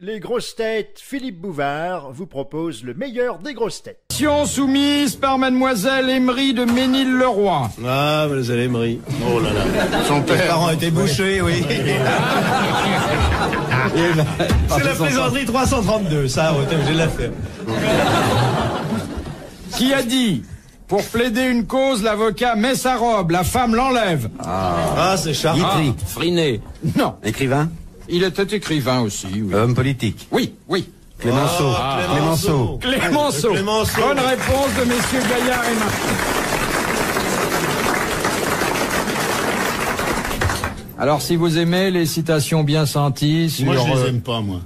Les grosses têtes, Philippe Bouvard vous propose le meilleur des grosses têtes. Soumise par mademoiselle Emery de Ménil-le-Roi. Ah, mademoiselle Emery. Oh là là. Son père. Mes parents étaient bouchés, oui. C'est la plaisanterie 332, ça, j'ai la faire. Qui a dit, pour plaider une cause, l'avocat met sa robe, la femme l'enlève. Ah, c'est Charles. Guitry. Friné. Non. Écrivain. Il était écrivain aussi, oui. Homme politique. Oui. Clémenceau. Clémenceau. Bonne réponse de messieurs Gaillard et Martin. Alors, si vous aimez les citations bien senties sur... Moi, je les aime pas, moi.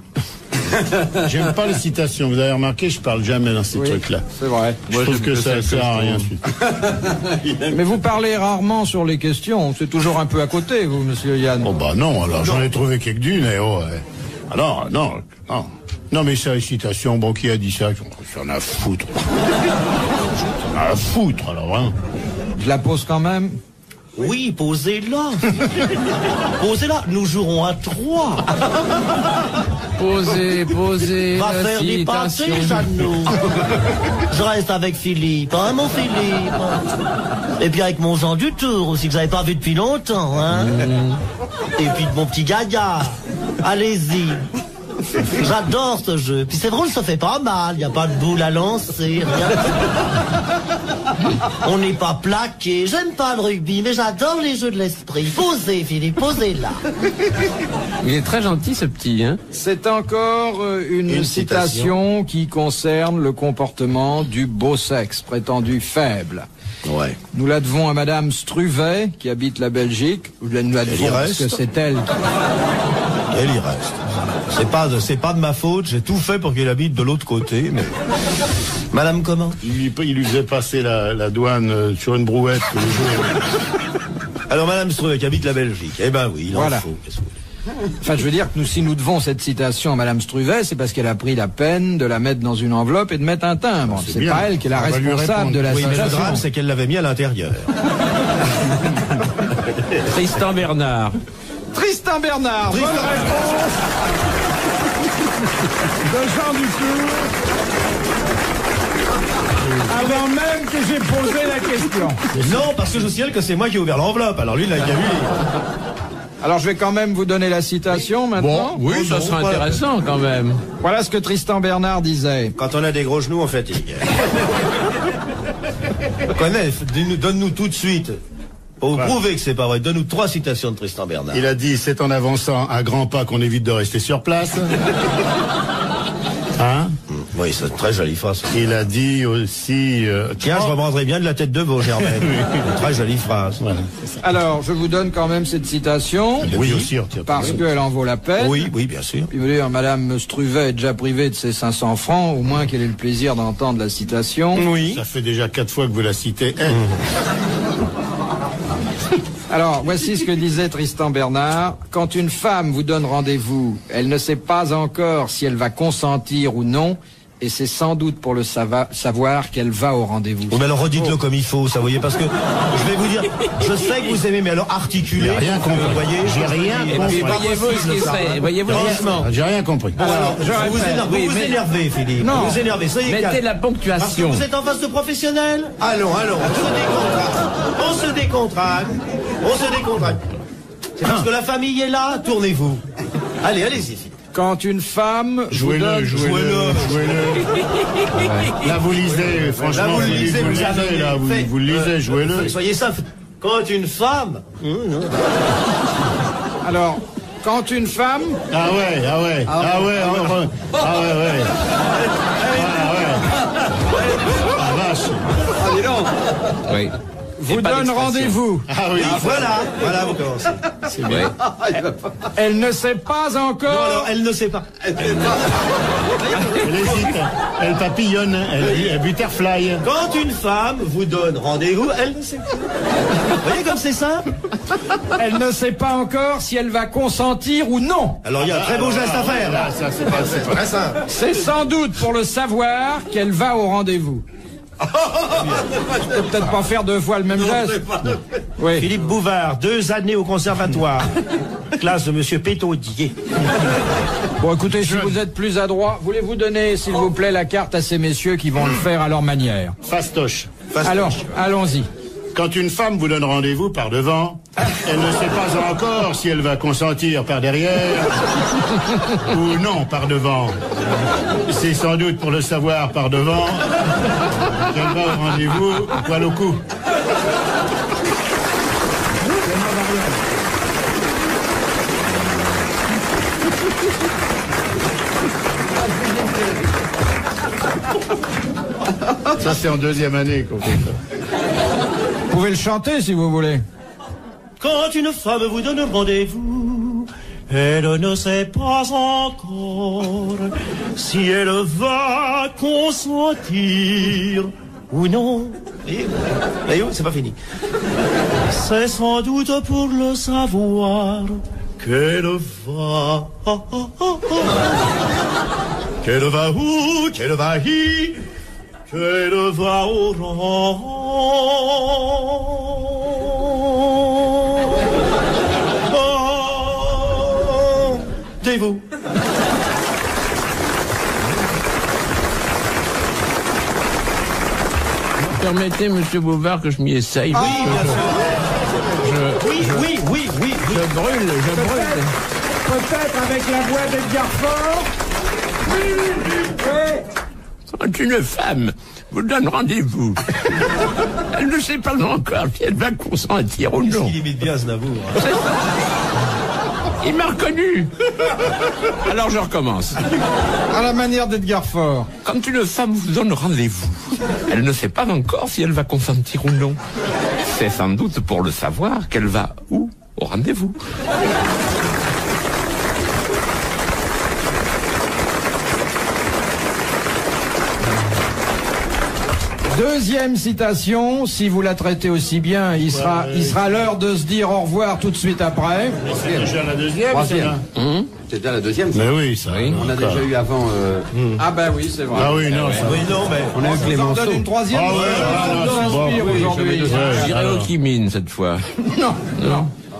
J'aime pas les citations. Vous avez remarqué, je parle jamais dans ces trucs-là. C'est vrai. Je trouve que ça sert à rien. Mais vous parlez rarement sur les questions. C'est toujours un peu à côté, vous, monsieur Yann. Oh bah non, alors j'en ai trouvé quelques-unes. Et oh, alors, non. Non, mais ça, les citations, bon, qui a dit ça? J'en ai à foutre. J'en ai à foutre, alors, hein. Je la pose quand même. Oui, posez-la. Posez-la. Nous jouerons à 3. Posez Va la faire des pâtés, citation. Jeannot. Je reste avec Philippe, hein, mon Philippe. Et puis avec mon Jean Dutour aussi, que vous n'avez pas vu depuis longtemps, hein. Et puis de mon petit Gaillard. Allez-y. J'adore ce jeu. Puis c'est drôle, ça fait pas mal. Il n'y a pas de boule à lancer, rien. On n'est pas plaqué. J'aime pas le rugby, mais j'adore les jeux de l'esprit. Posez, Philippe, posez-la. Il est très gentil, ce petit, hein. C'est encore une citation qui concerne le comportement du beau sexe, prétendu faible. Ouais. Nous la devons à madame Struvet, qui habite la Belgique. Nous la devons parce que c'est elle qui... Elle y reste. C'est pas de ma faute, j'ai tout fait pour qu'elle habite de l'autre côté, mais... Madame comment? Il lui faisait passer la douane sur une brouette tous les jours. Alors Madame Struve qui habite la Belgique, eh ben oui, il en faut. Enfin, je veux dire que si nous devons cette citation à madame Struvet, c'est parce qu'elle a pris la peine de la mettre dans une enveloppe et de mettre un timbre. C'est pas elle qui est la responsable de la citation. Oui, mais le drame, citation. c'est qu'elle l'avait mis à l'intérieur. Tristan Bernard. Tristan Bernard, bonne réponse de Jean Dutour. Avant même que j'ai posé la question. Non, parce que je signale que c'est moi qui ai ouvert l'enveloppe, alors lui, il a qu'à lui. Alors je vais quand même vous donner la citation maintenant. Bon, oui, ça sera intéressant quand même. Voilà ce que Tristan Bernard disait. Quand on a des gros genoux, on fatigue. Connais, donne-nous tout de suite. Pour vous prouver que c'est pas vrai, donne-nous 3 citations de Tristan Bernard. Il a dit, c'est en avançant à grands pas qu'on évite de rester sur place. Hein? Oui, c'est une très jolie phrase. Il a dit aussi... Tiens, je reprendrai bien de la tête de veau, Germaine. Très jolie phrase. Voilà. Alors, je vous donne quand même cette citation. Oui, aussi, retire. Parce qu'elle en vaut la peine. Oui, bien sûr. Puis vous dire, madame Struvet est déjà privée de ses 500 francs, au moins qu'elle ait le plaisir d'entendre la citation. Oui. Ça fait déjà 4 fois que vous la citez, elle. Alors, voici ce que disait Tristan Bernard. Quand une femme vous donne rendez-vous, elle ne sait pas encore si elle va consentir ou non, et c'est sans doute pour le savoir qu'elle va au rendez-vous. Oh, mais alors redites-le comme il faut, ça, vous voyez, parce que je vais vous dire, je sais que vous aimez, mais alors articulez. J'ai rien compris. Vous voyez, J'ai rien compris. Et voyez-vous ce qui serait, voyez-vous. Franchement. J'ai rien compris. Alors, vous vous énervez, Philippe. Non. Vous vous énervez, soyez calme. Mettez la Parce que ponctuation. vous êtes en face de professionnels. Allons, on se décontracte. C'est parce que la famille est là, tournez-vous. Allez-y. Quand une femme vous donne... Jouez-le. Là, vous lisez, franchement, Là, vous le lisez, vous le lisez, jouez-le. Soyez ça. Quand une femme... Alors, quand une femme... Ah ouais. Ah vache. Oui. vous donne rendez-vous. Ah oui. Voilà, vous commencez. C'est bien. Elle ne sait pas encore. Non, alors, elle ne sait pas. Elle hésite, elle papillonne, elle butterfly. Quand une femme vous donne rendez-vous, elle ne sait pas. Vous voyez comme c'est simple? Elle ne sait pas encore si elle va consentir ou non. Alors il y a un très beau geste à faire. Là, ça, c'est pas Très simple. C'est sans doute pour le savoir qu'elle va au rendez-vous. Je peux peut-être pas faire 2 fois le même geste. Oui. Philippe Bouvard, 2 années au conservatoire. Classe de Monsieur Pétaudier. Bon, écoutez, si vous êtes plus adroit, voulez-vous donner, s'il vous plaît, la carte à ces messieurs qui vont le faire à leur manière? Fastoche. Alors, allons-y. Quand une femme vous donne rendez-vous par devant, elle ne sait pas encore si elle va consentir par derrière ou non par devant. C'est sans doute pour le savoir par devant qu'elle va au rendez-vous poil au cou. Ça, c'est en deuxième année qu'on fait ça. Vous pouvez le chanter si vous voulez. Quand une femme vous donne rendez-vous, elle ne sait pas encore si elle va consentir ou non. Et c'est pas fini. C'est sans doute pour le savoir qu'elle va. Qu'elle va où? Qu'elle va y? Qu'elle va au rendez-vous. Permettez, monsieur Bouvard, que je m'y essaye. Oui, bien sûr. Oui. Je brûle. Peut-être avec la voix d'Edgar Faure. Quand une femme vous donne rendez-vous, elle ne sait pas encore si elle va consentir ou non. Il imite bien Aznavour. Il m'a reconnu. Alors je recommence. À la manière d'Edgar Faure. Quand une femme vous donne rendez-vous, elle ne sait pas encore si elle va consentir ou non. C'est sans doute pour le savoir qu'elle va où au rendez-vous. Deuxième citation, si vous la traitez aussi bien, il sera l'heure de se dire au revoir tout de suite après. C'est déjà la deuxième, Troisième. ça. C'est déjà la deuxième. Mais oui, ça. Oui. On a déjà eu avant. Ah ben oui, c'est vrai. Ah oui, non, ça. Oui, non, mais. On a eu On Clémenceau. donne une troisième. Ah ouais, on c'est bon. s'inspire Oui, aujourd'hui. J'irai au Kimine cette fois. Non.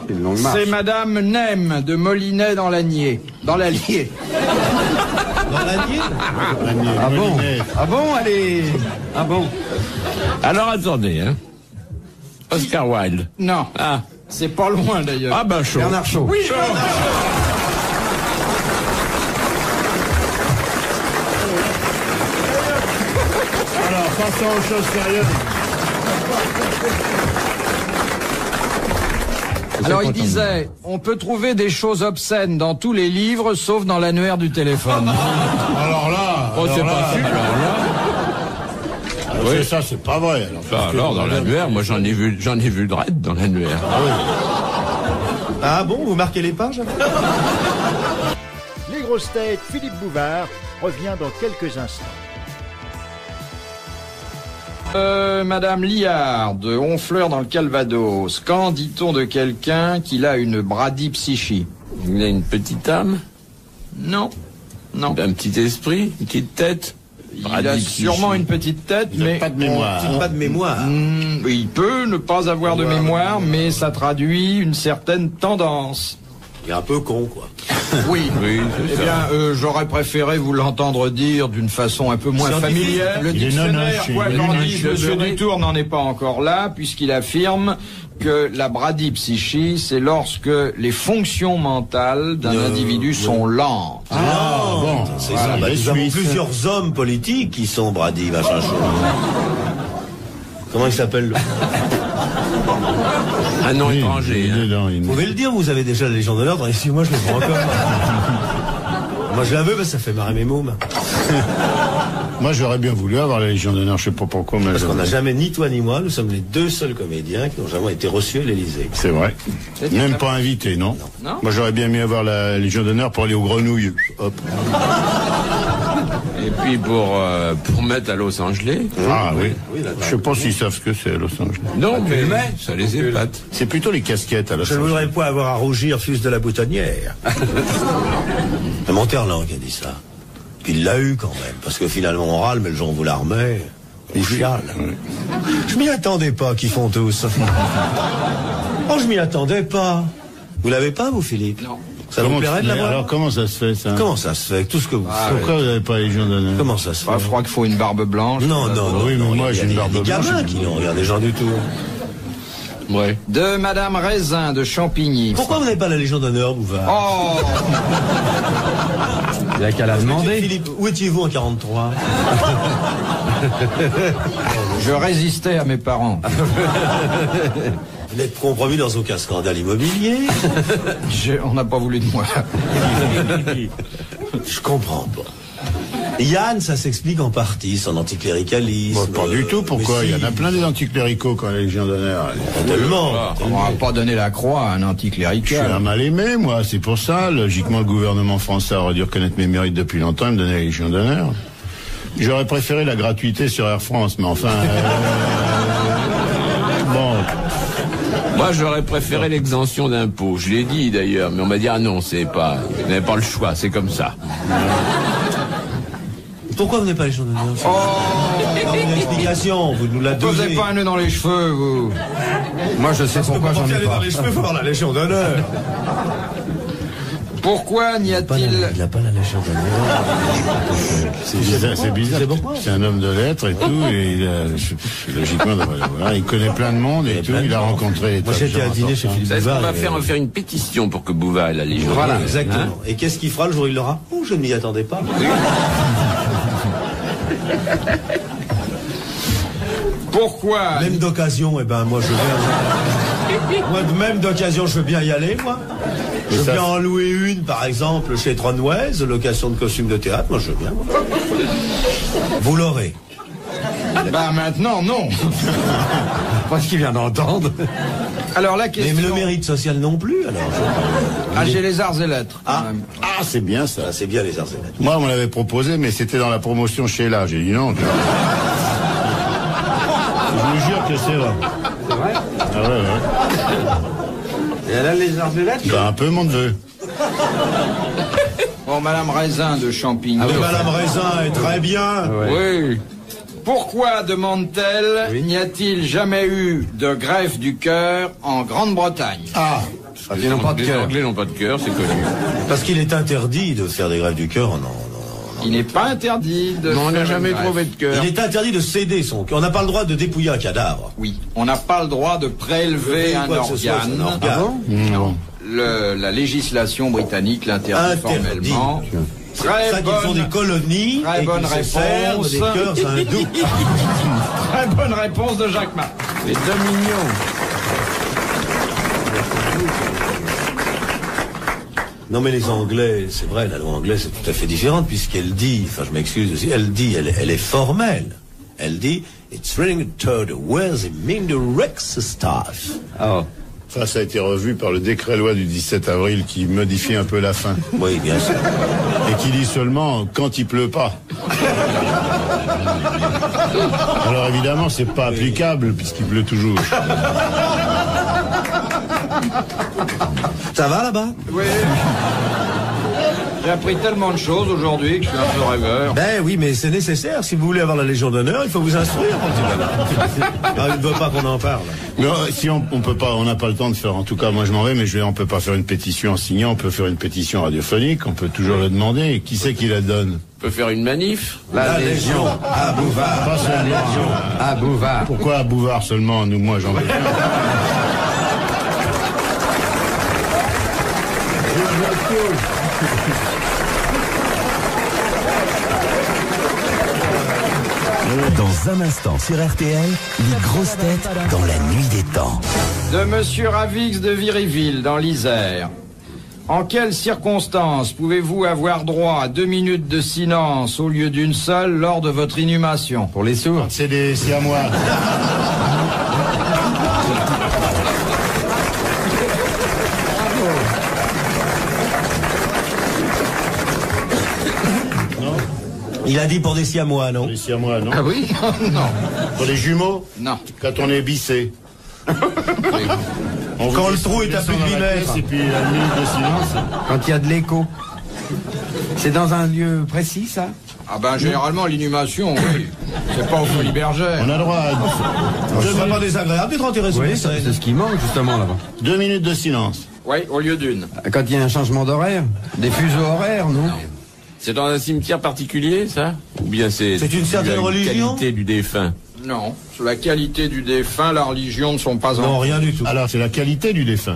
C'est une longue marche. C'est Madame Nem de Molinet dans l'Allier. Dans l'Allier. Dans l'Allier. Ah bon? Ah bon, allez. Ah bon? Alors attendez, hein. Oscar Wilde. Non. Ah. C'est pas loin d'ailleurs. Ah ben chaud. Bernard Shaw. Oui, Alors, passons aux choses sérieuses. Alors il disait, on peut trouver des choses obscènes dans tous les livres, sauf dans l'annuaire du téléphone. Alors là. Oh, c'est pas sûr. Alors là. C'est ça, c'est pas vrai. Alors dans l'annuaire, moi j'en ai vu de raide dans l'annuaire. Ah bon, vous marquez les pages? Les grosses têtes, Philippe Bouvard revient dans quelques instants. Madame Liard, de Honfleur dans le Calvados, quand dit-on de quelqu'un qu'il a une bradypsychie? Il a une petite âme, Non. un petit esprit, une petite tête. Il a sûrement une petite tête, mais Pas de mémoire. Pas de mémoire. Il peut ne pas avoir de mémoire, mais ça traduit une certaine tendance. Il est un peu con, quoi. Oui. Oui, c'est Eh ça. bien, j'aurais préféré vous l'entendre dire d'une façon un peu moins Scientifique. familière. Le Il est dictionnaire, nonoche, quoi il est qu'en nonoche. dise Monsieur Dutour, n'en est pas encore là, puisqu'il affirme que la bradypsychie, c'est lorsque les fonctions mentales d'un individu sont lentes. Ah bon, c'est ça. Bah, les nous avons Suisses. plusieurs hommes politiques qui sont Brady, machin chaud. Comment il s'appelle? Un nom Oui, étranger. il est Hein. dedans, il est- Vous pouvez le dire, vous avez déjà la Légion d'honneur dans les 6 mois, je le prends encore. Moi je la veux, parce que ça fait marrer mes mômes. Moi, j'aurais bien voulu avoir la Légion d'honneur, je sais pas pourquoi, mais Parce qu'on n'a jamais, ni toi ni moi, nous sommes les deux seuls comédiens qui n'ont jamais été reçus à l'Élysée. c'est vrai. Même pas invité, non? Non. Moi, j'aurais bien aimé avoir la Légion d'honneur pour aller aux grenouilles. Hop. Et puis pour mettre à Los Angeles. Ah oui. Oui, là, Je sais pas s'ils savent ce que c'est à Los Angeles. Non, mais ça les épate. C'est plutôt les casquettes à Los Je ne Angeles. voudrais pas avoir à rougir fils de la boutonnière. C'est Monterland qui a dit ça. Puis il l'a eu quand même, parce que finalement on râle, mais le jour où vous la remet, on chiale. Je m'y attendais pas qu'ils font tous. Oh, je m'y attendais pas. Vous l'avez pas, vous, Philippe? Non. Ça vous plairait de l'avoir? Alors comment ça se fait, ça? Comment ça se fait? Tout ce que vous faites. Pourquoi vous n'avez pas la Légion d'honneur? Comment ça se fait? Je crois qu'il faut une barbe blanche. Non, oui, mais moi, j'ai une barbe des blanche. gamins qui n'ont rien des gens du tout. Ouais. De Madame Raisin de Champigny. Pourquoi vous n'avez pas la Légion d'honneur, Bouvard? Oh, Il a qu'à la demander. Philippe, où étiez-vous en 43? je résistais à mes parents. Vous n'êtes compromis dans aucun scandale immobilier? On n'a pas voulu de moi. Je comprends pas. Yann, ça s'explique en partie, son anticléricalisme. Pas du tout, pourquoi? mais si. Il y en a plein des anticléricaux quand la Légion d'honneur. Tellement. On va pas donner la croix à un Je suis un anticlérical. mal aimé, moi, c'est pour ça. Logiquement, le gouvernement français aurait dû reconnaître mes mérites depuis longtemps et me donner la Légion d'honneur. J'aurais préféré la gratuité sur Air France, mais enfin... bon... Moi, j'aurais préféré l'exemption d'impôt. Je l'ai dit d'ailleurs, mais on m'a dit, ah non, c'est pas, vous n'avez pas le choix, c'est comme ça. Pourquoi vous n'avez pas la Légion d'honneur? Une explication, vous nous la donnez. Posez pas un nœud dans les cheveux, vous. Moi, je sais pourquoi j'en ai pas. les cheveux, faut avoir la Légion d'honneur. Pourquoi n'y a-t-il... Il n'a pas la Légion d'honneur. C'est bizarre. C'est un homme de lettres et tout, et logiquement, voilà, il connaît plein de monde et tout, il a rencontré les Moi, j'étais à dîner chez Philippe Est-ce qu'on Bouvard. va faire une pétition pour que Bouvard ait la Légion Voilà, d'honneur, exactement. hein? Et qu'est-ce qu'il fera le jour où il l'aura? Oh, je ne m'y attendais pas. Pourquoi Même d'occasion, eh ben, moi, je viens. Moi, même d'occasion, je veux bien y aller, moi. Je veux bien en louer une, par exemple, chez Tronway, location de costumes de théâtre. Moi, je veux bien. Vous l'aurez. Bah maintenant, non. Pas ce qu'il vient d'entendre. Alors la Mais question... le mérite social non plus, alors. Ah, j'ai les arts et lettres. quand même. Ah, c'est bien ça. Ah, c'est bien les arts et lettres. Moi, on me l'avait proposé, mais c'était dans la promotion chez là. J'ai dit non. Je vous jure que c'est vrai. C'est vrai? Ah ouais. Et elle a les arts et lettres? Ben, un peu mon neveu. Bon, Madame Raisin de Champigny. Mais Madame Raisin est très bien. Oui. Pourquoi, demande-t-elle, n'y a-t-il jamais eu de greffe du cœur en Grande-Bretagne? Ah, Ils n'ont pas de Les cœur. Anglais n'ont pas de cœur, c'est connu. Parce qu'il est interdit de faire des greffes du cœur. Non. Il n'est pas interdit de... Non, on n'a faire jamais une greffe. trouvé de cœur. Il est interdit de céder son cœur. On n'a pas le droit de dépouiller un cadavre. Oui, on n'a pas le droit de prélever un Quoi que ce soit, organe. c'est un organe. Ah bon? Non. La législation britannique l'interdit Interdit. formellement. C'est pour ça qu'ils font des colonies très et bonne qu'ils se servent réponse. des cœurs hindous. Très bonne réponse de Jacques Martin. Les Dominions. Non mais les Anglais, c'est vrai, la loi anglaise est tout à fait différente puisqu'elle dit, enfin je m'excuse aussi, elle est formelle. Elle dit, it's running to the words it mean the Rexstaff. Oh. ça a été revu par le décret-loi du 17 avril qui modifie un peu la fin. Oui, bien sûr. Et qui dit seulement quand il pleut pas. Alors évidemment, c'est pas applicable puisqu'il pleut toujours. Ça va là-bas? Oui. J'ai appris tellement de choses aujourd'hui que je suis un peu rêveur. Ben oui, mais c'est nécessaire. Si vous voulez avoir la Légion d'honneur, il faut vous instruire, mon petit gars. Ah, il ne veut pas qu'on en parle. Mais si on peut pas, on n'a pas le temps de faire. En tout cas, moi je m'en vais, mais on peut pas faire une pétition en signant. On peut faire une pétition radiophonique. On peut toujours le demander. Et qui c'est qui la donne? On peut faire une manif. La Légion à Bouvard. Pas seulement. À Bouvard. Pourquoi à Bouvard seulement? Nous, moi, j'en veux bien. Dans un instant sur RTL, les grosses têtes dans la nuit des temps. De Monsieur Ravix de Viryville, dans l'Isère. En quelles circonstances pouvez-vous avoir droit à 2 minutes de silence au lieu d'une seule lors de votre inhumation? Pour les sourds. C'est des Siamois. Il a dit pour des Siamois, non? Les Siamois, non? Ah oui? Non. Pour les jumeaux? Non. Quand on est bissé. On Quand vous le trou est à descend plus de dans 8 la mètres. pièce Et puis la minute de silence. Quand il y a de l'écho. C'est dans un lieu précis, ça? Ah ben généralement l'inhumation, oui. C'est pas aux Folies Bergères. On a droit à Ce serait pas désagréable d'être enterré sous Oui, les c'est scènes. ce qui manque justement là-bas. 2 minutes de silence. Oui, au lieu d'une. Quand il y a un changement d'horaire, des fuseaux horaires, non? C'est dans un cimetière particulier, ça? Ou bien c'est une certaine la religion? qualité du défunt? Non, sur la qualité du défunt, la religion ne sont pas Non, rien du tout. Alors, c'est la qualité du défunt.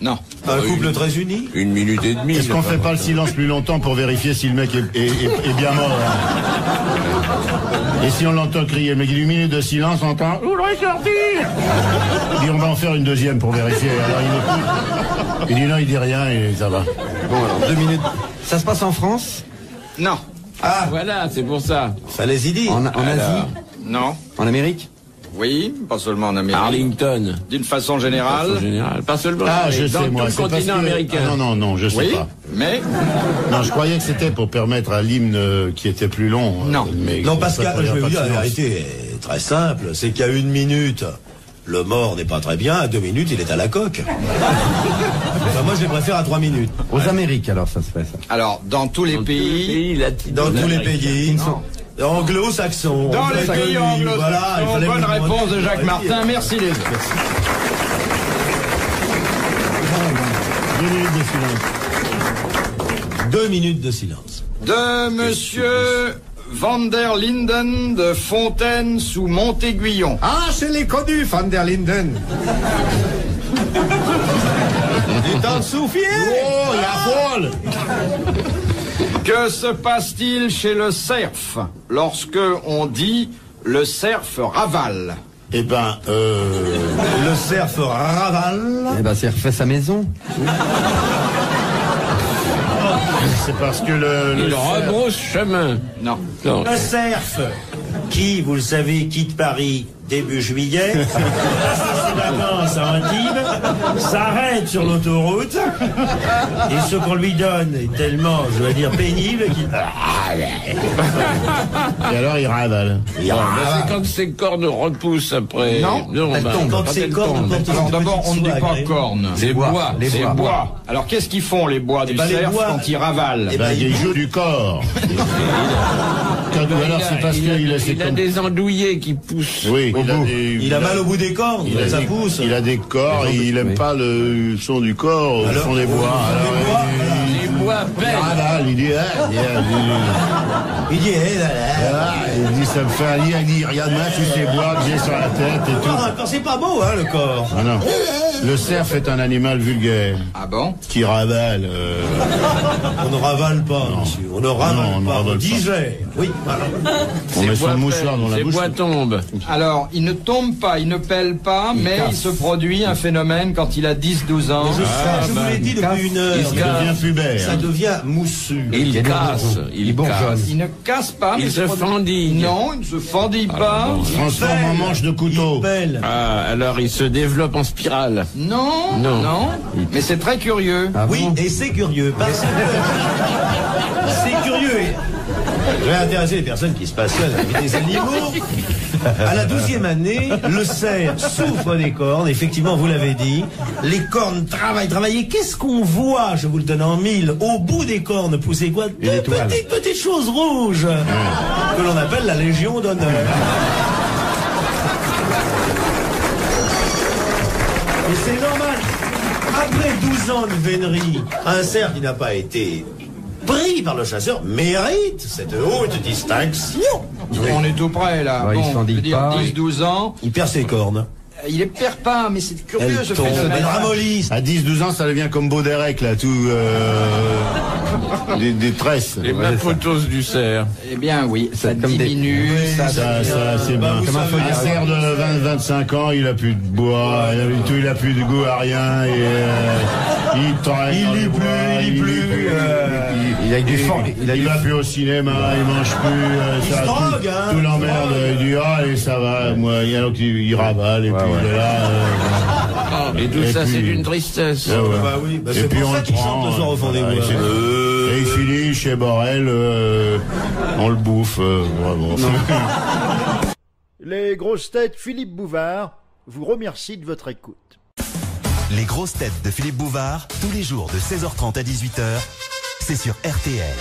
Non. Un couple très uni? 1 minute et demie. Est-ce qu'on fait pas le silence plus longtemps pour vérifier si le mec est bien mort? Et si on l'entend crier, le mec il dit 1 minute de silence, on entend « Voudrais sortir !» Il dit on va en faire une deuxième pour vérifier. Alors il écoute. Il dit non, il dit rien et ça va. Bon, alors, 2 minutes. Ça se passe en France? Non. Ah, voilà, c'est pour ça. Fallait-y dire. En Asie? Non. En Amérique? Oui, pas seulement en Amérique. Arlington. D'une façon générale. En général. Pas seulement. Ah, mais je dans sais tout moi. le C'est parce continent que... américain. Ah, non, je sais Oui, pas. mais Non, je croyais que c'était pour permettre à l'hymne qui était plus long. Non. Mais Non, Pascal, je vais vous dire, la silence. vérité est très simple. C'est qu'à 1 minute, le mort n'est pas très bien. À 2 minutes, il est à la coque. Enfin, moi, je les préfère à 3 minutes. Aux Amériques, alors, ça se fait, ça. alors dans tous les pays. Dans tous les pays. Anglo-saxons. Dans les pays anglo-saxons. Voilà, il fallait Bonne vous demander réponse de Jacques pour Martin. vérifier. Merci les autres. 2 minutes de silence. 2 minutes de silence. De Monsieur Van der Linden de Fontaine sous Montéguillon. Ah, je l'ai connu, Van der Linden. Tu t'en souviens? Oh, la folle! Que se passe-t-il chez le cerf lorsque on dit le cerf ravale? Eh ben, Le cerf ravale. Eh ben, c'est refait sa maison. c'est parce que le Il rebrousse chemin. Non. Non. Le cerf, qui, vous le savez, quitte Paris début juillet, passe ses vacances à Antibes, s'arrête sur l'autoroute, et ce qu'on lui donne est tellement, je vais dire, pénible qu'il... Et alors il ravale. C'est quand ses cornes repoussent après. Non, elles tombent. Quand quand ces elles cornes tombent. portent Alors une d'abord, petite on ne dit soie pas agréable. cornes. Les bois. Les C'est bois. bois. Alors qu'est-ce qu'ils font les bois du ben, les cerf bois- quand ils ravalent? Eh ben, Ben, il joue du corps. Alors c'est parce qu'il Il a des andouillés qui poussent. Oui, Il a mal au bout des cornes, il a ça des- pousse. Il a des corps et il aime Oui. pas le son du corps au Alors, fond des bois. Alors, Les bois il pèlent. ravale, il dit, Il dit, eh là là. il dit, ça me fait un lit, il dit, regarde-moi tous ces bois que j'ai sur la tête et tout. Quand c'est pas beau, hein, le corps. Ah non. Le cerf est un animal vulgaire Ah bon? qui ravale. On ne ravale pas, monsieur. On ne ravale Non, on ne pas. ravale On pas. digère. Oui, voilà. On met son bois mouchoir pèlent, dans la ces bouche. bois tombent. Alors, il ne tombe pas, il ne pèle pas, mais il se produit un phénomène quand il a 10-12 ans. Je vous l'ai dit depuis une heure. Il devient pubère. Ça devient moussu. Il casse. Il bourgeonne. casse. Il ne casse pas, mais Il se produit- fendille. Non, il ne se fendille pas. bon. Transforme en manche de couteau. Il pèle. Ah, alors il se développe en spirale. Non, Non. non, mais c'est très curieux. Ah Oui, bon? et c'est curieux. Parce que c'est curieux. Je vais intéresser les personnes qui se passionnent avec les animaux. À la 12e année, le cerf souffre des cornes. Effectivement, vous l'avez dit. Les cornes travaillent. Et qu'est-ce qu'on voit, je vous le donne en mille, au bout des cornes pousser quoi? Deux étoile. petites choses rouges que l'on appelle la Légion d'honneur. Et c'est normal. Après 12 ans de vénerie, un cerf qui n'a pas été pris par le chasseur mérite cette haute distinction. On est tout près là. Ouais, il se Bon, je fendille veux dire, pas. 10-12 ans, Il perd ses cornes. il les perd pas, mais c'est curieux Elle ce tombe, phénomène. elle ramollit. À 10-12 ans, ça devient comme Baudérec, là, tout... des tresses. Les mapotos du cerf. Eh bien oui, ça comme des- diminue, ça Ça, c'est Bah, bien. vous savez, Un cerf de 20-25 ans, il a plus de bois, il a plus de goût à rien, et il traîne Il dans lit les plus, bois, il lit plus, Il a du fort. il va plus au cinéma, il mange plus, Il se drogue, hein. tout l'emmerde, il dit, ah, et ça va, moi, alors il ravale, et puis il est là, Et tout Et ça, puis- c'est d'une tristesse. ouais, ouais. Bah oui, bah Et c'est puis pour on ça le qu'il prend, chante le soir au fond des voilà, bois. et il finit chez Borel, on le bouffe, vraiment. Les grosses têtes Philippe Bouvard vous remercient de votre écoute. Les grosses têtes de Philippe Bouvard, tous les jours de 16h30 à 18h, c'est sur RTL.